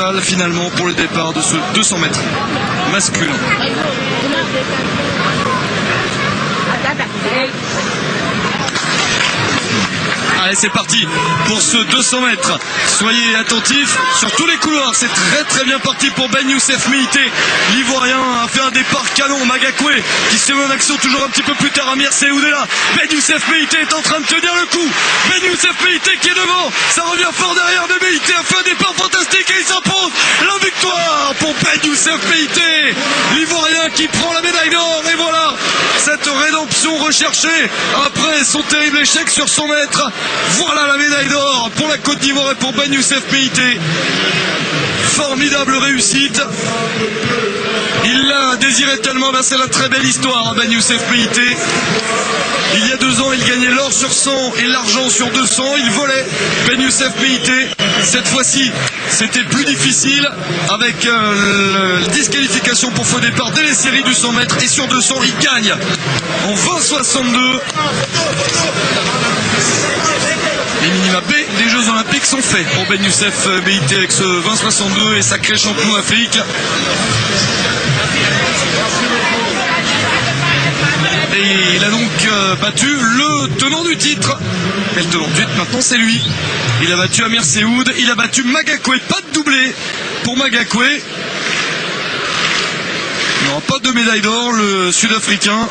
s'installe finalement pour le départ de ce 200 mètres masculin. Allez, c'est parti pour ce 200 mètres. Soyez attentifs sur tous les couloirs. C'est très bien parti pour Ben Youssef Meïté. L'Ivoirien a fait un départ canon. Magakoué qui se met en action toujours un petit peu plus tard. Amir Sehoud est là. Ben Youssef Meïté est en train de tenir le coup. Ben Youssef Meïté qui est devant. Ça revient fort derrière de Meïté. A fait un départ fantastique et il s'impose. La victoire pour Ben Youssef Meïté. L'Ivoirien qui prend la médaille d'or. Et voilà cette rédemption recherchée après son terrible échec sur 100 mètres. Voilà la médaille d'or pour la Côte d'Ivoire et pour Ben Youssef Meïté. Formidable réussite. Il l'a désiré tellement, c'est la très belle histoire, Ben Youssef Meïté. Il y a 2 ans, il gagnait l'or sur 100 et l'argent sur 200. Il volait, Ben Youssef Meïté. Cette fois-ci, c'était plus difficile avec la disqualification pour faux départ dès les séries du 100 mètres. Et sur 200, il gagne en 20,62. Les minima B des Jeux Olympiques sont faits pour Ben Youssef Meïté avec ce 20,62 et sacré champion d'Afrique. Et il a donc battu le tenant du titre. Et le tenant du titre maintenant c'est lui. Il a battu Amir Sehoud, il a battu Magakoué. Pas de doublé pour Magakoué. Il n'aura pas de médaille d'or, le Sud-Africain.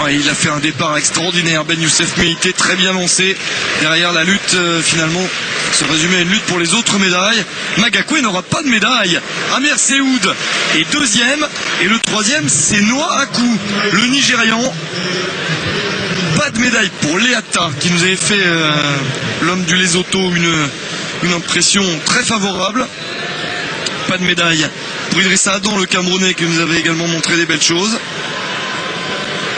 Ouais, il a fait un départ extraordinaire, Ben Youssef Meïté, très bien lancé. Derrière la lutte, finalement, se résumait à une lutte pour les autres médailles. Magakoué n'aura pas de médaille. Amir Sehoud est 2e. Et le 3e, c'est Noah Akou, le Nigérian. Pas de médaille pour Leata, qui nous avait fait, l'homme du Lesotho, une impression très favorable. Pas de médaille pour Idrissa Adam, le Camerounais, qui nous avait également montré des belles choses.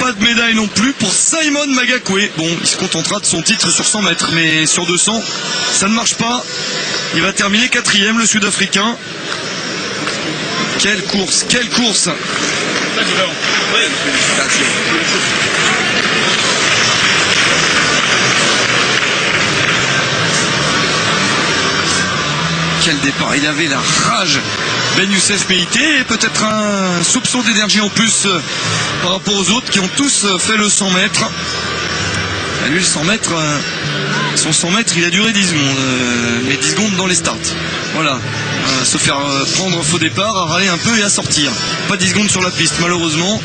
Pas de médaille non plus pour Simon Magakoué. Bon, il se contentera de son titre sur 100 mètres, mais sur 200, ça ne marche pas. Il va terminer 4e, le Sud-Africain. Quelle course, quelle course! Quel départ, il avait la rage. Ben Youssef Meïté et peut-être un soupçon d'énergie en plus par rapport aux autres qui ont tous fait le 100 mètres. Et lui, le 100 mètres, son 100 mètres, il a duré 10 secondes, mais 10 secondes dans les starts. Voilà, se faire prendre un faux départ, à râler un peu et à sortir. Pas 10 secondes sur la piste, malheureusement.